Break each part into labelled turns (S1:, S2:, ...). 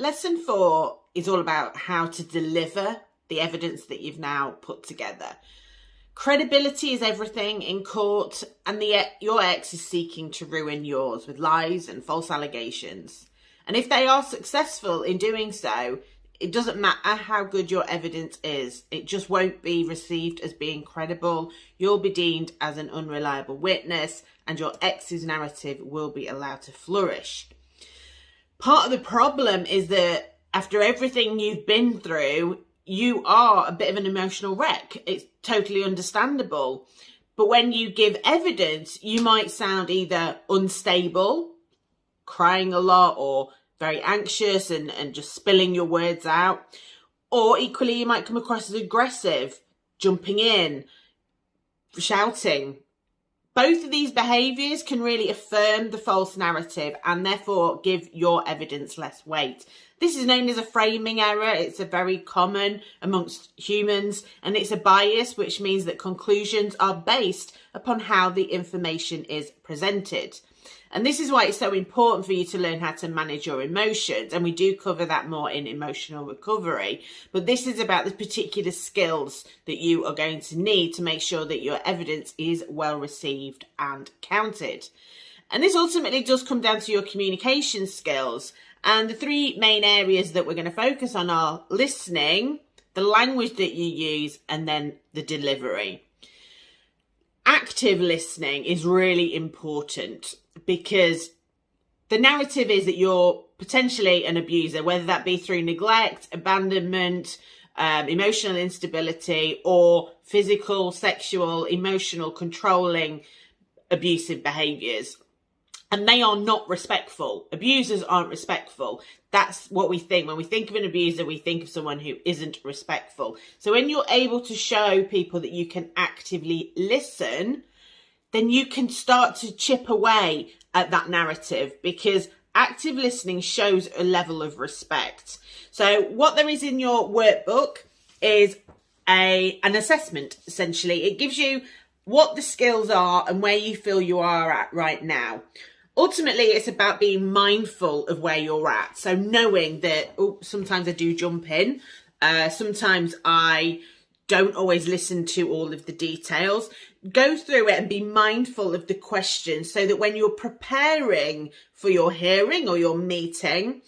S1: Lesson 4 is all about how to deliver the evidence that you've now put together. Credibility is everything in court, and your ex is seeking to ruin yours with lies and false allegations. And if they are successful in doing so, it doesn't matter how good your evidence is. It just won't be received as being credible. You'll be deemed as an unreliable witness, and your ex's narrative will be allowed to flourish. Part of the problem is that after everything you've been through, you are a bit of an emotional wreck. It's totally understandable. But when you give evidence, you might sound either unstable, crying a lot, or very anxious and just spilling your words out. Or equally, you might come across as aggressive, jumping in, shouting. Both of these behaviours can really affirm the false narrative and therefore give your evidence less weight. This is known as a framing error. It's a very common amongst humans, and it's a bias, which means that conclusions are based upon how the information is presented. And this is why it's so important for you to learn how to manage your emotions. And we do cover that more in emotional recovery. But this is about the particular skills that you are going to need to make sure that your evidence is well received and counted. And this ultimately does come down to your communication skills. And the three main areas that we're going to focus on are listening, the language that you use, and then the delivery. Active listening is really important because the narrative is that you're potentially an abuser, whether that be through neglect, abandonment, emotional instability, or physical, sexual, emotional, controlling, abusive behaviours. And they are not respectful. Abusers aren't respectful. That's what we think. When we think of an abuser, we think of someone who isn't respectful. So when you're able to show people that you can actively listen, then you can start to chip away at that narrative, because active listening shows a level of respect. So what there is in your workbook is an assessment, essentially. It gives you what the skills are and where you feel you are at right now. Ultimately, it's about being mindful of where you're at. So knowing that sometimes I do jump in. Sometimes I don't always listen to all of the details. Go through it and be mindful of the questions so that when you're preparing for your hearing or your meeting,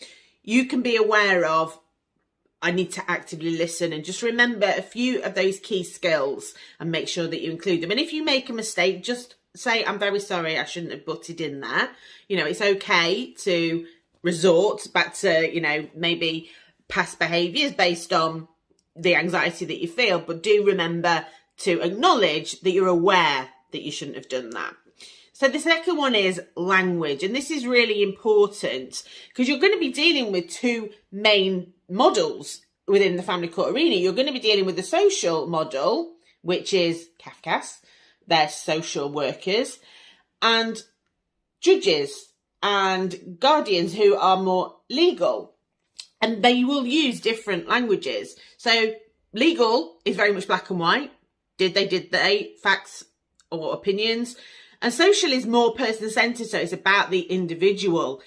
S1: you can be aware of, I need to actively listen, and just remember a few of those key skills and make sure that you include them. And if you make a mistake, just say, I'm very sorry, I shouldn't have butted in there. You know, it's okay to resort back to, maybe past behaviours based on the anxiety that you feel, but do remember to acknowledge that you're aware that you shouldn't have done that. So the second one is language, and this is really important because you're going to be dealing with two main models within the family court arena. You're going to be dealing with the social model, which is CAFCAS, they're social workers, and judges and guardians who are more legal. And they will use different languages. So legal is very much black and white. Did they, facts or opinions. And social is more person-centred, so it's about the individual.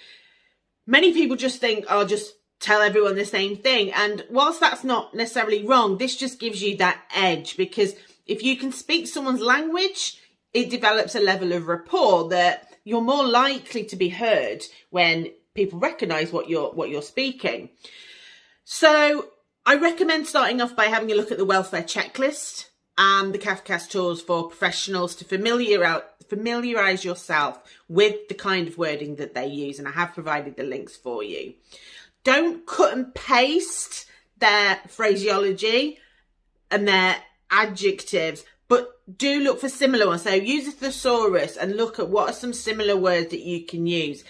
S1: Many people just think, I'll just tell everyone the same thing. And whilst that's not necessarily wrong, this just gives you that edge, because if you can speak someone's language, it develops a level of rapport that you're more likely to be heard when people recognise what you're speaking. So I recommend starting off by having a look at the welfare checklist and the CAFCAS tools for professionals to familiarise yourself with the kind of wording that they use. And I have provided the links for you. Don't cut and paste their phraseology and their adjectives, but do look for similar ones. So use a thesaurus and look at what are some similar words that you can use.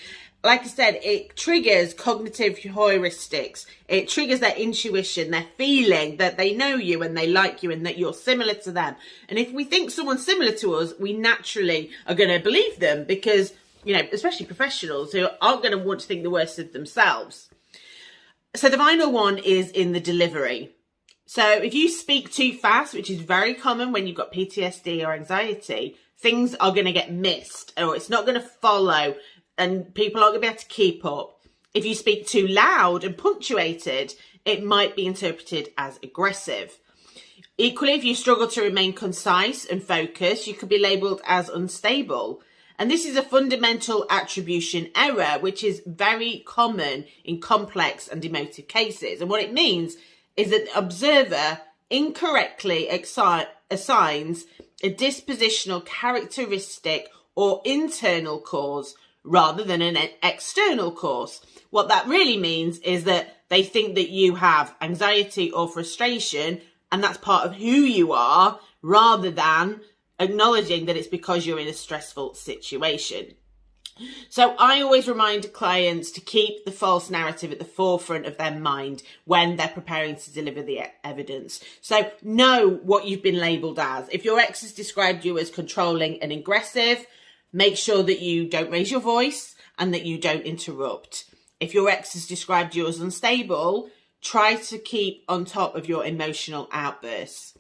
S1: Like I said, it triggers cognitive heuristics. It triggers their intuition, their feeling that they know you and they like you and that you're similar to them. And if we think someone's similar to us, we naturally are going to believe them because, especially professionals who aren't going to want to think the worst of themselves. So the final one is in the delivery. So if you speak too fast, which is very common when you've got PTSD or anxiety, things are going to get missed or it's not going to follow and people aren't going to be able to keep up. If you speak too loud and punctuated, it might be interpreted as aggressive. Equally, if you struggle to remain concise and focused, you could be labelled as unstable. And this is a fundamental attribution error, which is very common in complex and emotive cases. And what it means is that the observer incorrectly assigns a dispositional characteristic or internal cause rather than an external cause. What that really means is that they think that you have anxiety or frustration, and that's part of who you are, rather than acknowledging that it's because you're in a stressful situation. So I always remind clients to keep the false narrative at the forefront of their mind when they're preparing to deliver the evidence. So know what you've been labelled as. If your ex has described you as controlling and aggressive, make sure that you don't raise your voice and that you don't interrupt. If your ex has described you as unstable, try to keep on top of your emotional outbursts.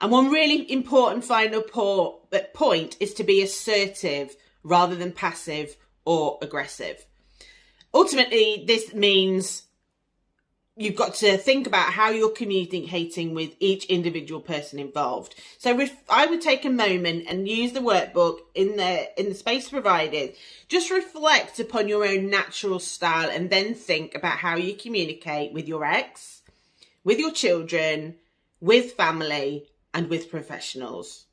S1: And one really important final point is to be assertive rather than passive or aggressive. Ultimately, this means you've got to think about how you're communicating with each individual person involved. So I would take a moment and use the workbook in the space provided. Just reflect upon your own natural style and then think about how you communicate with your ex, with your children, with family, and with professionals.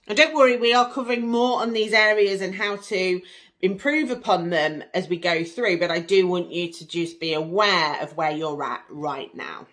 S1: And don't worry, we are covering more on these areas and how to improve upon them as we go through, but I do want you to just be aware of where you're at right now.